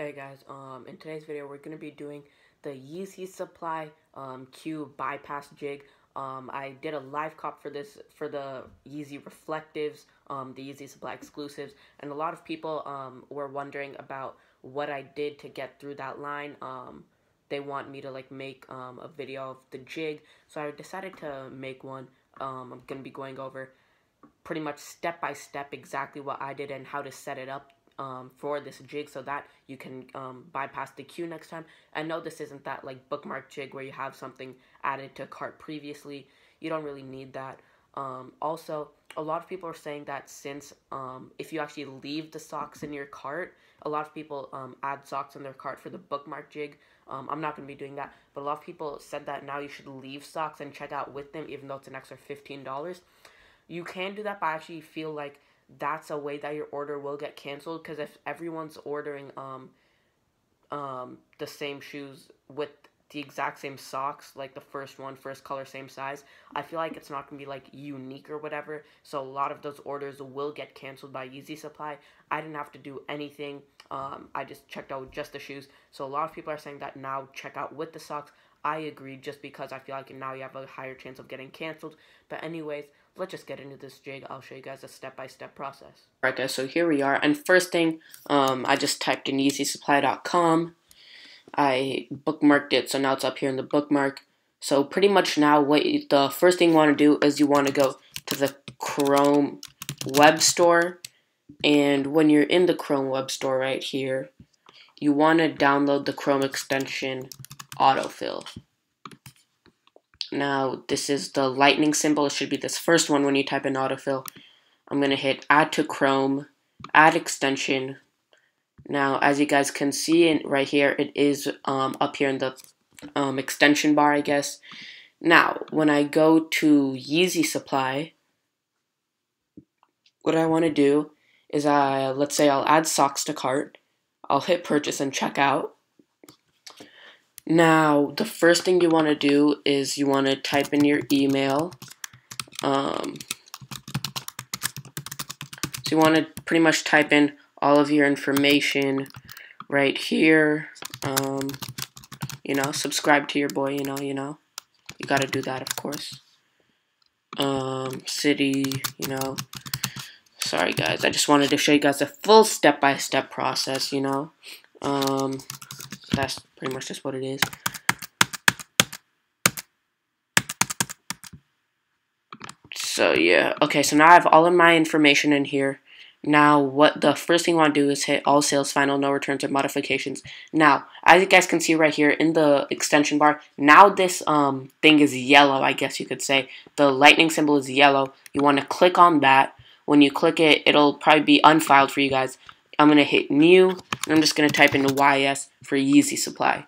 Hey guys, in today's video we're gonna be doing the YEEZY supply Q bypass jig. I did a live cop for this for the YEEZY reflectives, the YEEZY supply exclusives, and a lot of people were wondering about what I did to get through that line. They want me to make a video of the jig, so I decided to make one. I'm gonna be going over pretty much step by step exactly what I did and how to set it up for this jig so that you can bypass the queue next time. I know this isn't that bookmark jig where you have something added to cart previously. You don't really need that. Also, a lot of people are saying that since if you actually leave the socks in your cart, a lot of people add socks in their cart for the bookmark jig. I'm not going to be doing that, but a lot of people said that now you should leave socks and check out with them, even though it's an extra $15. You can do that, but I actually feel like that's a way that your order will get canceled, because if everyone's ordering the same shoes with the exact same socks, like the first one, first color, same size, I feel like it's not gonna be unique or whatever. So a lot of those orders will get canceled by YEEZY Supply. I didn't have to do anything. I just checked out just the shoes. So a lot of people are saying that now check out with the socks. I agree, just because I feel like now you have a higher chance of getting canceled. But anyways, let's just get into this jig. I'll show you guys a step-by-step process. Alright guys, so here we are. And first thing, I just typed in YEEZYsupply.com. I bookmarked it, so now it's up here in the bookmark. So pretty much now the first thing you want to do is you want to go to the Chrome web store. And when you're in the Chrome web store right here, you want to download the Chrome extension autofill. Now this is the lightning symbol. It should be this first one when you type in autofill. I'm going to hit add to Chrome, add extension. Now as you guys can see right here, it is up here in the extension bar, I guess. Now when I go to YEEZY Supply, what I want to do is let's say I'll add socks to cart. I'll hit purchase and check out. Now, the first thing you want to do is you want to type in your email. So you want to pretty much type in all of your information right here. You know, subscribe to your boy, you know. You got to do that, of course. City, you know. Sorry, guys. I just wanted to show you guys a full step-by-step process, you know. That's pretty much just what it is. So yeah, okay, so now I have all of my information in here. Now what the first thing you want to do is hit all sales final, no returns or modifications. Now, as you guys can see right here in the extension bar, now this thing is yellow, I guess you could say. The lightning symbol is yellow. You want to click on that. When you click it, it'll probably be unfiled for you guys. I'm going to hit new, and I'm just going to type in YS for YEEZY Supply.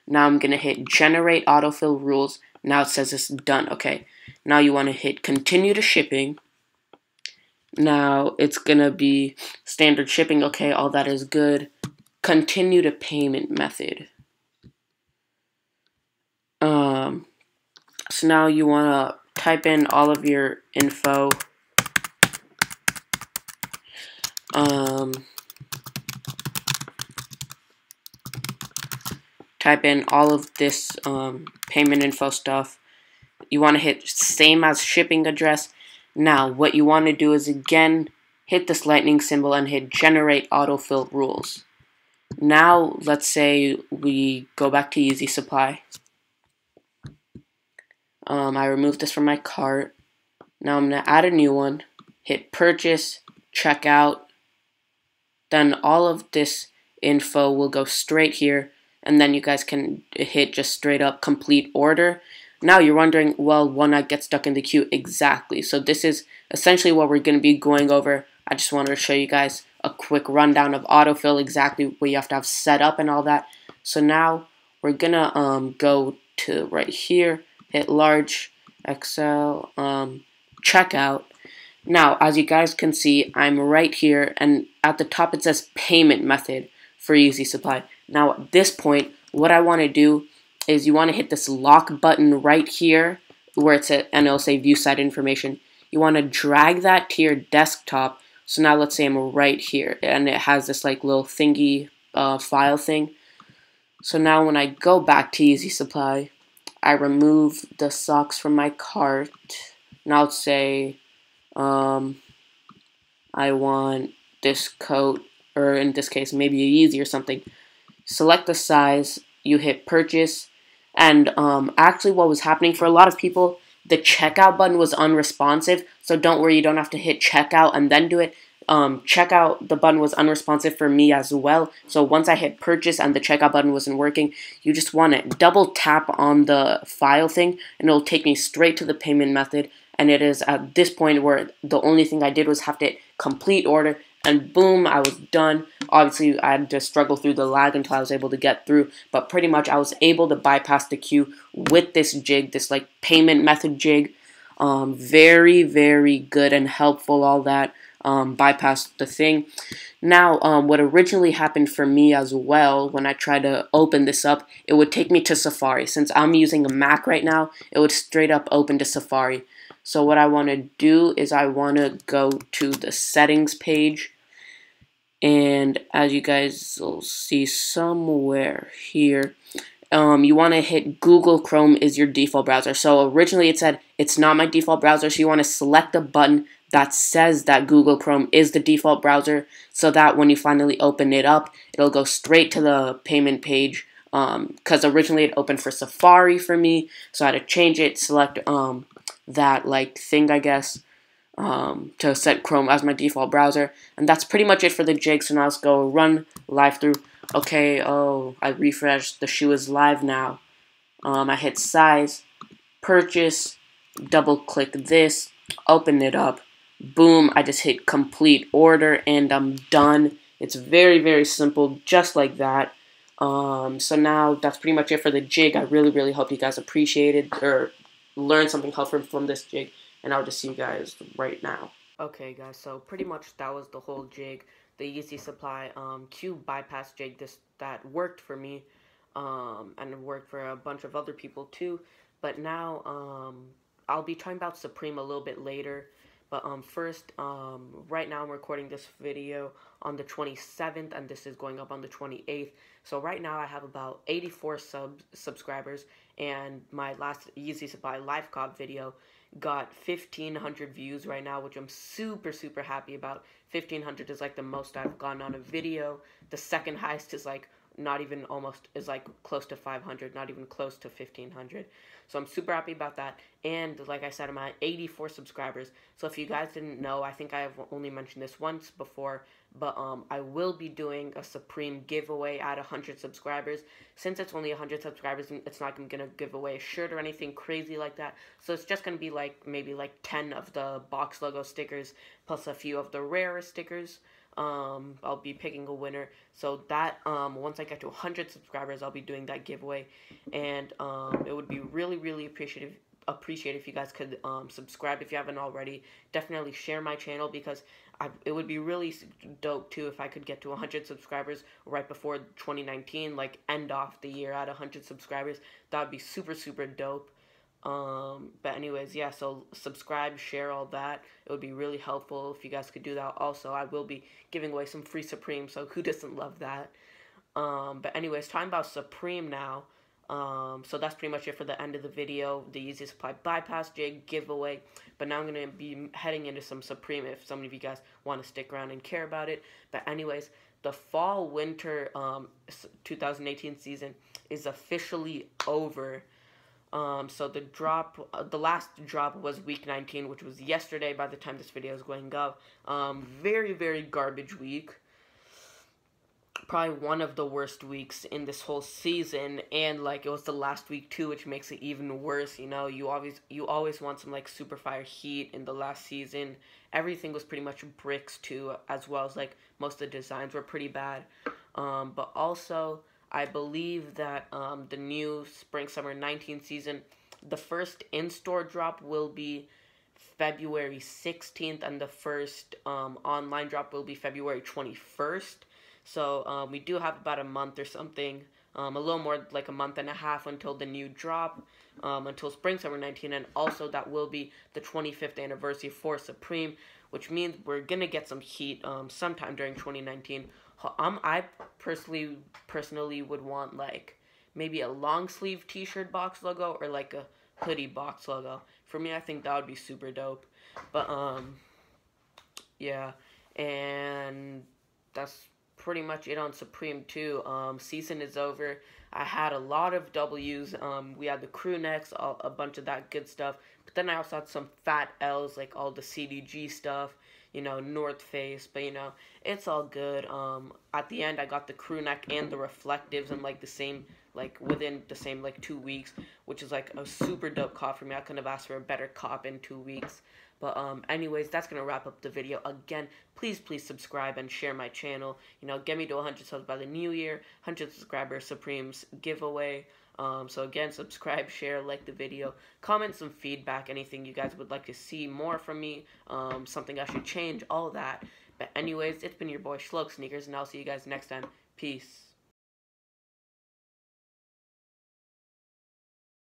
Now I'm going to hit generate autofill rules. Now it says it's done. Okay. Now you want to hit continue to shipping. Now it's going to be standard shipping. Okay, all that is good. Continue to payment method. So now you want to type in all of your info. Type in all of this payment info stuff. You want to hit same as shipping address. Now what you want to do is again hit this lightning symbol and hit generate autofill rules. Now let's say we go back to YEEZY Supply. I removed this from my cart. Now I'm going to add a new one. Hit purchase, checkout. Then all of this info will go straight here. And then you guys can hit just straight up complete order. Now you're wondering, well, will not get stuck in the queue? Exactly. So this is essentially what we're going to be going over. I just wanted to show you guys a quick rundown of autofill, exactly what you have to have set up and all that. So now we're going to go to right here, hit large, Excel, checkout. Now, as you guys can see, I'm right here, and at the top it says payment method for YEEZY Supply. Now at this point, what I want to do is you want to hit this lock button right here where it's at, and it'll say view site information. You want to drag that to your desktop. So now let's say I'm right here and it has this little thingy file thing. So now when I go back to YEEZY Supply, I remove the socks from my cart. Now I'll say I want this coat, or in this case maybe a YEEZY or something. Select the size, you hit purchase, and actually what was happening for a lot of people, the checkout button was unresponsive, so don't worry, you don't have to hit checkout and then do it. Checkout, the button was unresponsive for me as well, so once I hit purchase and the checkout button wasn't working, you just want to double tap on the file thing and it'll take me straight to the payment method. And it is at this point where the only thing I did was have to hit complete order, and boom, I was done. Obviously, I had to struggle through the lag until I was able to get through, but pretty much I was able to bypass the queue with this jig, this like payment method jig. Very, very good and helpful, all that. Bypassed the thing. Now, what originally happened for me as well, when I tried to open this up, it would take me to Safari. Since I'm using a Mac right now, it would straight up open to Safari. So what I want to do is I want to go to the settings page, and as you guys will see somewhere here, you want to hit Google Chrome is your default browser. So originally it said it's not my default browser, so you want to select the button that says that Google Chrome is the default browser, so that when you finally open it up, it'll go straight to the payment page. Because originally it opened for Safari for me, so I had to change it, select that like thing, I guess, to set Chrome as my default browser. And that's pretty much it for the jig. So now let's go run live through. Okay, oh, I refreshed, the shoe is live now. I hit size, purchase, double click this, open it up, boom, I just hit complete order and I'm done. It's very, very simple, just like that. So now that's pretty much it for the jig. I really, really hope you guys appreciated or learned something helpful from this jig, and I'll just see you guys right now. Okay guys, so pretty much that was the whole jig, the YEEZY Supply Q bypass jig. That worked for me, and it worked for a bunch of other people too. But now I'll be talking about Supreme a little bit later. But first, right now I'm recording this video on the 27th, and this is going up on the 28th. So right now I have about 84 subscribers, and my last YEEZY Supply live cop video got 1,500 views right now, which I'm super, super happy about. 1,500 is like the most I've gotten on a video. The second highest is like not even almost, is like close to 500, not even close to 1,500. So I'm super happy about that. And like I said, I'm at 84 subscribers. So if you guys didn't know, I think I have only mentioned this once before, but I will be doing a Supreme giveaway at 100 subscribers. Since it's only 100 subscribers, it's not going to give away a shirt or anything crazy like that. So it's just going to be like maybe like 10 of the box logo stickers plus a few of the rarer stickers. I'll be picking a winner. So that once I get to 100 subscribers, I'll be doing that giveaway, and it would be really, really appreciate if you guys could subscribe if you haven't already. Definitely share my channel, because it would be really dope too if I could get to 100 subscribers right before 2019, like end off the year at 100 subscribers. That would be super, super dope. But anyways, yeah, so subscribe, share, all that. It would be really helpful if you guys could do that. Also, I will be giving away some free Supreme, so who doesn't love that? But anyways, talking about Supreme now. So that's pretty much it for the end of the video. The YEEZY Supply bypass jig giveaway. But now I'm going to be heading into some Supreme if some of you guys want to stick around and care about it. But anyways, the fall-winter 2018 season is officially over. So the last drop was week 19, which was yesterday by the time this video is going up. Very, very garbage week. Probably one of the worst weeks in this whole season, and like it was the last week too, which makes it even worse. You know, you always want some like super fire heat in the last season. Everything was pretty much bricks too, as well as like most of the designs were pretty bad. But also, I believe that the new Spring-Summer 19 season, the first in-store drop will be February 16th, and the first online drop will be February 21st. So we do have about a month or something, a little more like a month and a half until the new drop, until Spring-Summer 19, and also that will be the 25th anniversary for Supreme, which means we're going to get some heat sometime during 2019. I personally would want like maybe a long sleeve t-shirt box logo or like a hoodie box logo. For me, I think that would be super dope. But yeah, and that's pretty much it on Supreme 2. Season is over. I had a lot of W's. We had the crew necks, a bunch of that good stuff. But then I also had some fat L's, like all the CDG stuff, North Face. But, it's all good. At the end, I got the crew neck and the reflectives in, like, within the same, 2 weeks, which is, like, a super dope cop for me. I couldn't have asked for a better cop in 2 weeks. But anyways, that's going to wrap up the video. Again, please subscribe and share my channel. Get me to 100 subs by the new year. 100 subscribers Supremes giveaway. So again, subscribe, share, like the video. Comment some feedback, anything you guys would like to see more from me. Something I should change, all that. But anyways, it's been your boy Shloke Sneakers, and I'll see you guys next time. Peace.